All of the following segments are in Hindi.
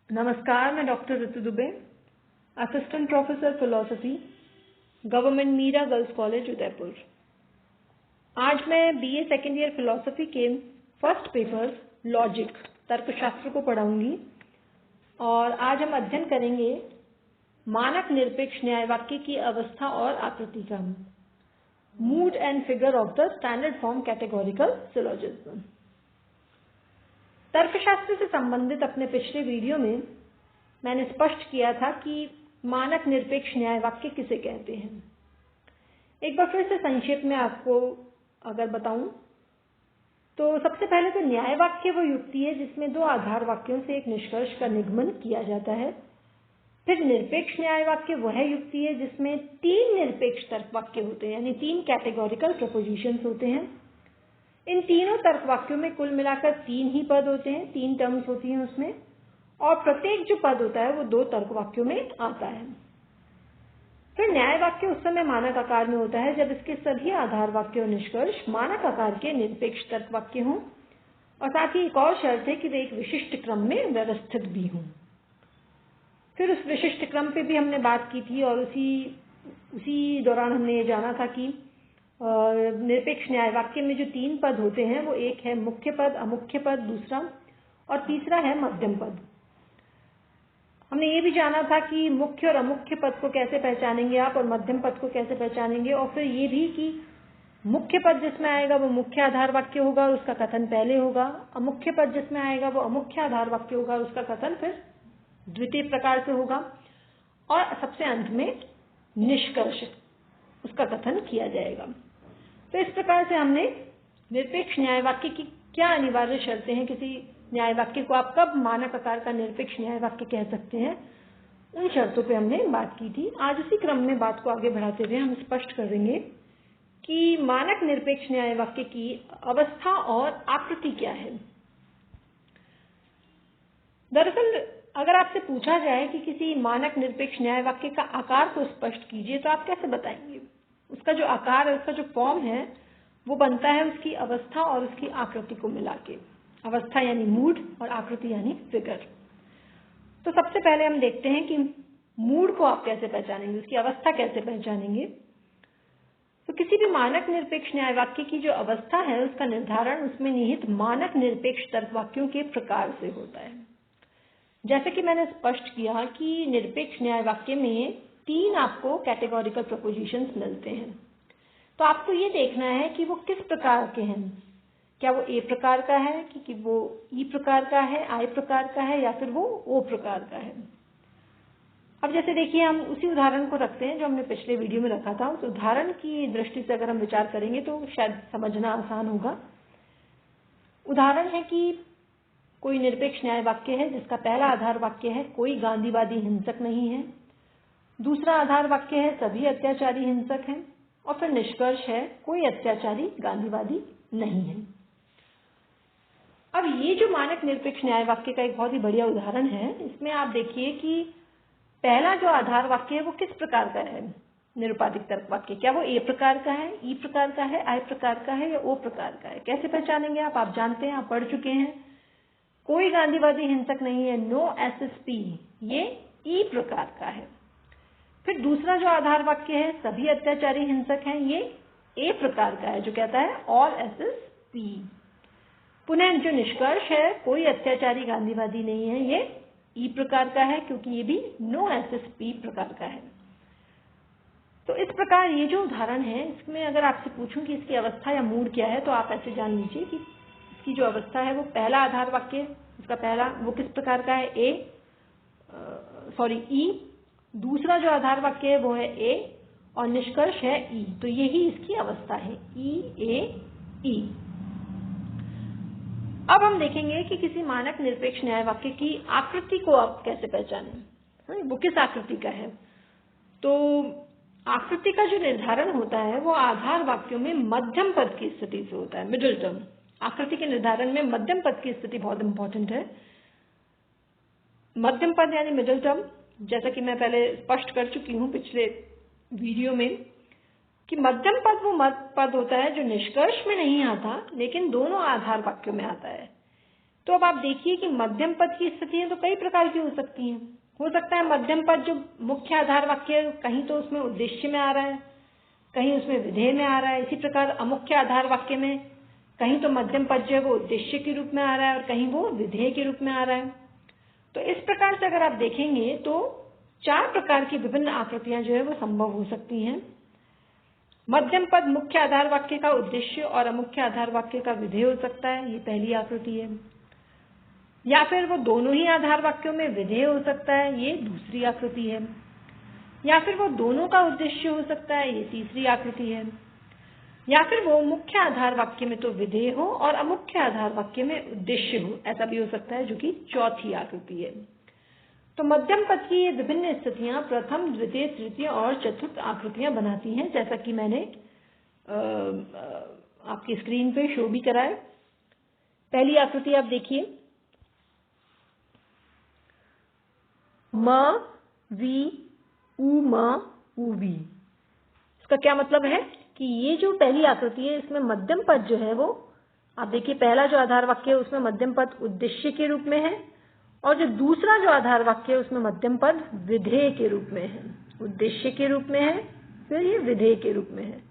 नमस्कार, मैं doctor Ritu Dubey, assistant professor philosophy, government Meera girls college Udaipur. आज मैं बीए सेकेंड ईयर फिलोसफी के फर्स्ट पेपर लॉजिक तर्कशास्त्र को पढ़ाऊंगी और आज हम अध्ययन करेंगे मानक निरपेक्ष न्याय वाक्य की अवस्था और आकृति का mood and figure of the standard form categorical syllogism. तर्कशास्त्र से संबंधित अपने पिछले वीडियो में मैंने स्पष्ट किया था कि मानक निरपेक्ष न्याय वाक्य किसे कहते हैं। एक बार फिर से संक्षेप में आपको अगर बताऊं तो सबसे पहले तो न्याय वाक्य वो युक्ति है जिसमें दो आधार वाक्यों से एक निष्कर्ष का निगमन किया जाता है। फिर निरपेक्ष न्याय वाक्य वह युक्ति है जिसमें तीन निरपेक्ष तर्क वाक्य होते हैं, यानी तीन कैटेगोरिकल प्रपोजिशंस होते हैं। इन तीनों तर्क वाक्यों में कुल मिलाकर तीन ही पद होते हैं, तीन टर्म्स होती हैं उसमें, और प्रत्येक जो पद होता है वो दो तर्क वाक्यों में आता है। फिर न्याय वाक्य उस समय मानक आकार में होता है जब इसके सभी आधार वाक्य और निष्कर्ष मानक आकार के निरपेक्ष तर्क वाक्य हों, और साथ ही एक और शर्त है कि वे एक विशिष्ट क्रम में व्यवस्थित भी हों। फिर उस विशिष्ट क्रम पे भी हमने बात की थी और उसी दौरान हमने ये जाना था कि निरपेक्ष न्याय वाक्य में जो तीन पद होते हैं वो एक है मुख्य पद, अमुख्य पद दूसरा, और तीसरा है मध्यम पद। हमने ये भी जाना था कि मुख्य और अमुख्य पद को कैसे पहचानेंगे आप और मध्यम पद को कैसे पहचानेंगे, और फिर ये भी कि मुख्य पद जिसमें आएगा वो मुख्य आधार वाक्य होगा और उसका कथन पहले होगा, अमुख्य पद जिसमें आएगा वो अमुख्य आधार वाक्य होगा और उसका कथन फिर द्वितीय प्रकार से होगा, और सबसे अंत में निष्कर्ष उसका कथन किया जाएगा। तो इस प्रकार से हमने निरपेक्ष न्याय वाक्य की क्या अनिवार्य शर्तें हैं, किसी न्याय वाक्य को आप कब मानक आकार का निरपेक्ष न्याय वाक्य कह सकते हैं, उन शर्तों पे हमने बात की थी। आज उसी क्रम में बात को आगे बढ़ाते हुए हम स्पष्ट करेंगे कि मानक निरपेक्ष न्याय वाक्य की अवस्था और आकृति क्या है। दरअसल अगर आपसे पूछा जाए कि किसी मानक निरपेक्ष न्याय वाक्य का आकार को स्पष्ट कीजिए तो आप कैसे बताएंगे? उसका जो आकार है, उसका जो फॉर्म है, वो बनता है उसकी अवस्था और उसकी आकृति को मिला के। अवस्था यानी मूड और आकृति यानी फिगर। तो सबसे पहले हम देखते हैं कि मूड को आप कैसे पहचानेंगे, उसकी अवस्था कैसे पहचानेंगे। तो किसी भी मानक निरपेक्ष न्याय वाक्य की जो अवस्था है उसका निर्धारण उसमें निहित मानक निरपेक्ष तर्क वाक्यों के प्रकार से होता है। जैसे कि मैंने स्पष्ट किया कि निरपेक्ष न्याय वाक्य में तीन आपको कैटेगोरिकल प्रपोजिशंस मिलते हैं, तो आपको ये देखना है कि वो किस प्रकार के हैं। क्या वो ए प्रकार का है, कि वो ई प्रकार का है, आई प्रकार का है, या फिर वो ओ प्रकार का है। अब जैसे देखिए हम उसी उदाहरण को रखते हैं जो हमने पिछले वीडियो में रखा था। उस उदाहरण की दृष्टि से अगर हम विचार करेंगे तो शायद समझना आसान होगा। उदाहरण है कि कोई निरपेक्ष न्याय वाक्य है जिसका पहला आधार वाक्य है कोई गांधीवादी हिंसक नहीं है, दूसरा आधार वाक्य है सभी अत्याचारी हिंसक हैं, और फिर निष्कर्ष है कोई अत्याचारी गांधीवादी नहीं है। अब ये जो मानक निरपेक्ष न्याय वाक्य का एक बहुत ही बढ़िया उदाहरण है, इसमें आप देखिए कि पहला जो आधार वाक्य है वो किस प्रकार का है। निरुपाधिक तर्क वाक्य, क्या वो ए प्रकार का है, ई प्रकार का है, आई प्रकार का है, या ओ प्रकार का है। कैसे पहचानेंगे आप जानते हैं, आप पढ़ चुके हैं। कोई गांधीवादी हिंसक नहीं है, नो एसएसपी, ये ई प्रकार का है। फिर दूसरा जो आधार वाक्य है सभी अत्याचारी हिंसक हैं, ये ए प्रकार का है जो कहता है ऑल एसएसपी। पुनः जो निष्कर्ष है कोई अत्याचारी गांधीवादी नहीं है, ये ई प्रकार का है क्योंकि ये भी नो एसएसपी प्रकार का है। तो इस प्रकार ये जो उदाहरण है इसमें अगर आपसे पूछूं कि इसकी अवस्था या मूड क्या है तो आप ऐसे जान लीजिए कि इसकी जो अवस्था है वो पहला आधार वाक्य, उसका पहला वो किस प्रकार का है, ई। दूसरा जो आधार वाक्य है वो है ए और निष्कर्ष है ई। तो यही इसकी अवस्था है, ई ए ई। अब हम देखेंगे कि किसी मानक निरपेक्ष न्याय वाक्य की आकृति को आप कैसे पहचानें, वो किस आकृति का है। तो आकृति का जो निर्धारण होता है वो आधार वाक्यों में मध्यम पद की स्थिति से होता है, मिडिल टर्म। आकृति के निर्धारण में मध्यम पद की स्थिति बहुत इंपॉर्टेंट है। मध्यम पद यानी मिडिल टर्म, जैसा कि मैं पहले स्पष्ट कर चुकी हूं पिछले वीडियो में कि मध्यम पद वो पद होता है जो निष्कर्ष में नहीं आता लेकिन दोनों आधार वाक्यों में आता है। तो अब आप देखिए कि मध्यम पद की स्थितियां तो कई प्रकार की हो सकती हैं। हो सकता है मध्यम पद जो मुख्य आधार वाक्य कहीं तो उसमें उद्देश्य में आ रहा है, कहीं उसमें विधेय में आ रहा है। इसी प्रकार अमुख्य आधार वाक्य में कहीं तो मध्यम पद जो है वो उद्देश्य के रूप में आ रहा है और कहीं वो विधेय के रूप में आ रहा है। तो इस प्रकार से अगर आप देखेंगे तो 4 प्रकार की विभिन्न आकृतियां जो है वो संभव हो सकती हैं। मध्यम पद मुख्य आधार वाक्य का उद्देश्य और अमुख्य आधार वाक्य का विधेय हो सकता है, ये पहली आकृति है। या फिर वो दोनों ही आधार वाक्यों में विधेय हो सकता है, ये दूसरी आकृति है। या फिर वो दोनों का उद्देश्य हो सकता है, ये तीसरी आकृति है। या फिर वो मुख्य आधार वाक्य में तो विधेय हो और अमुख्य आधार वाक्य में उद्देश्य हो, ऐसा भी हो सकता है, जो कि चौथी आकृति है। तो मध्यम पद की ये विभिन्न स्थितियां प्रथम, द्वितीय, तृतीय और चतुर्थ आकृतियां बनाती हैं, जैसा कि मैंने आपकी स्क्रीन पे शो भी करा है। पहली आकृति आप देखिए, म वी उ म उ वी। इसका क्या मतलब है कि ये जो पहली आकृति है इसमें मध्यम पद जो है वो आप देखिए, पहला जो आधार वाक्य है उसमें मध्यम पद उद्देश्य के रूप में है और जो दूसरा जो आधार वाक्य है उसमें मध्यम पद विधेय के रूप में है। उद्देश्य के रूप में है, फिर ये विधेय के रूप में है।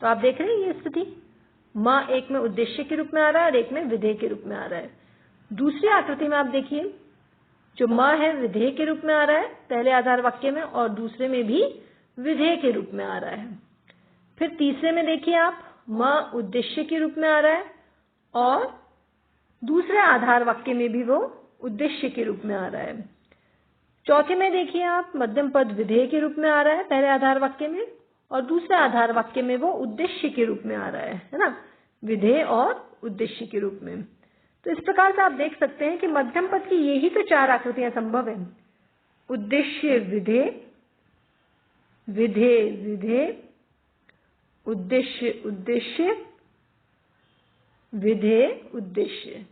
तो आप देख रहे हैं ये स्थिति, म एक में उद्देश्य के रूप में आ रहा है और एक में विधेय के रूप में आ रहा है। दूसरी आकृति में आप देखिए, जो म है विधेय के रूप में आ रहा है पहले आधार वाक्य में और दूसरे में भी विधेय के रूप में आ रहा है। फिर तीसरे में देखिए आप, म उद्देश्य के रूप में आ रहा है और दूसरे आधार वाक्य में भी वो उद्देश्य के रूप में आ रहा है। चौथे में देखिए आप, मध्यम पद विधेय के रूप में आ रहा है पहले आधार वाक्य में और दूसरे आधार वाक्य में वो उद्देश्य के रूप में आ रहा है ना, विधेय और उद्देश्य के रूप में। तो इस प्रकार से आप देख सकते हैं कि मध्यम पद की यही तो 4 आकृतियां संभव है, उद्देश्य विधेय, विधेय विधेय, उद्देश्य उद्देश्य, विधेय उद्देश्य।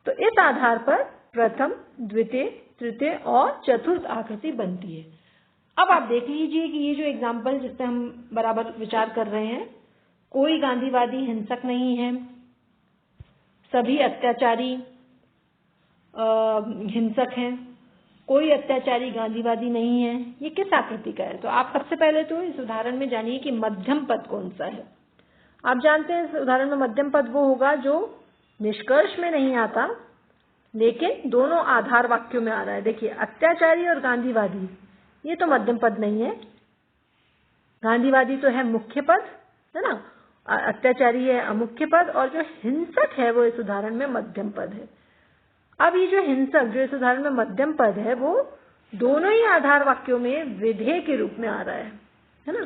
तो इस आधार पर प्रथम, द्वितीय, तृतीय और चतुर्थ आकृति बनती है। अब आप देख लीजिए कि ये जो एग्जाम्पल जिस पे हम बराबर विचार कर रहे हैं, कोई गांधीवादी हिंसक नहीं है, सभी अत्याचारी हिंसक हैं, कोई अत्याचारी गांधीवादी नहीं है, ये किस आकृति का है? तो आप सबसे पहले तो इस उदाहरण में जानिए कि मध्यम पद कौन सा है। आप जानते हैं इस उदाहरण में मध्यम पद वो होगा जो निष्कर्ष में नहीं आता लेकिन दोनों आधार वाक्यों में आ रहा है। देखिए, अत्याचारी और गांधीवादी ये तो मध्यम पद नहीं है। गांधीवादी तो है मुख्य पद, है ना, अत्याचारी है अमुख्य पद और जो हिंसक है वो इस उदाहरण में मध्यम पद है। अब ये जो हिंसक जो इस उदाहरण में मध्यम पद है वो दोनों ही आधार वाक्यों में विधेय के रूप में आ रहा है ना।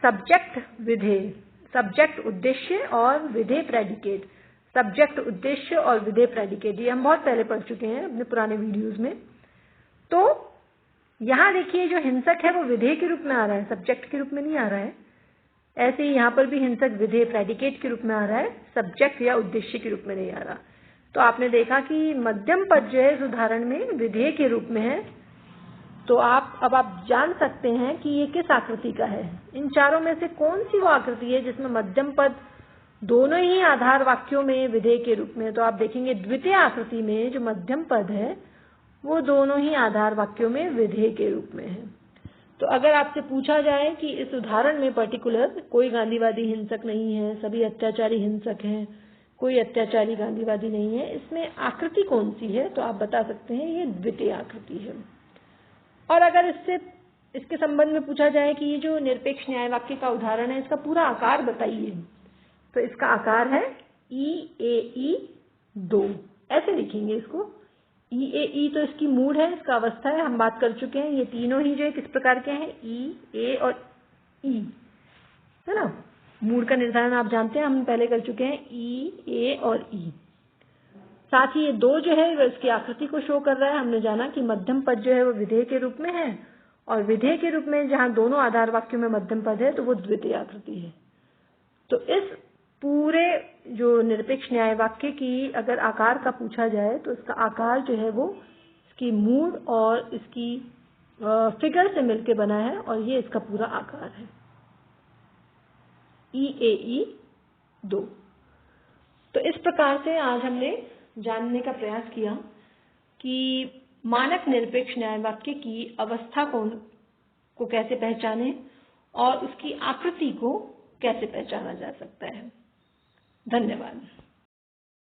सब्जेक्ट विधेय, सब्जेक्ट उद्देश्य और विधेय प्रेडिकेट, सब्जेक्ट उद्देश्य और विधेय प्रेडिकेट, ये हम बहुत पहले पढ़ चुके हैं अपने पुराने वीडियोस में। तो यहां देखिए जो हिंसक है वो विधेय के रूप में आ रहा है, सब्जेक्ट के रूप में नहीं आ रहा है। ऐसे ही यहां पर भी हिंसक विधेय प्रेडिकेट के रूप में आ रहा है, सब्जेक्ट या उद्देश्य के रूप में नहीं आ रहा। तो आपने देखा कि मध्यम पद जो है इस उदाहरण में विधेय के रूप में है। तो अब आप जान सकते हैं कि ये किस आकृति का है। इन चारों में से कौन सी वो आकृति है जिसमें मध्यम पद दोनों ही आधार वाक्यों में विधेय के रूप में। तो आप देखेंगे द्वितीय आकृति में जो मध्यम पद है वो दोनों ही आधार वाक्यों में विधेय के रूप में है। तो अगर आपसे पूछा जाए कि इस उदाहरण में पर्टिकुलर कोई गांधीवादी हिंसक नहीं है, सभी अत्याचारी हिंसक हैं, कोई अत्याचारी गांधीवादी नहीं है, इसमें आकृति कौन सी है, तो आप बता सकते हैं ये द्वितीय आकृति है। और अगर इसके संबंध में पूछा जाए कि ये जो निरपेक्ष न्याय वाक्य का उदाहरण है इसका पूरा आकार बताइए, तो इसका आकार है EAE 2, ऐसे लिखेंगे इसको। EAE तो इसकी मूड है, इसका अवस्था है, हम बात कर चुके हैं। ये तीनों ही जो है किस प्रकार के हैं, E, A और E, है ना। मूड का निर्धारण आप जानते हैं, हम पहले कर चुके हैं, E, A और E। साथ ही ये 2 जो है वो इसकी आकृति को शो कर रहा है। हमने जाना कि मध्यम पद जो है वो विधेय के रूप में है और विधेय के रूप में जहां दोनों आधार वाक्यों में मध्यम पद है तो वो द्वितीय आकृति है। तो इस पूरे जो निरपेक्ष न्याय वाक्य की अगर आकार का पूछा जाए तो इसका आकार जो है वो इसकी मूड और इसकी फिगर से मिलकर बना है और ये इसका पूरा आकार है, EAE 2। तो इस प्रकार से आज हमने जानने का प्रयास किया कि मानक निरपेक्ष न्याय वाक्य की अवस्था को कैसे पहचाने और उसकी आकृति को कैसे पहचाना जा सकता है। धन्यवाद।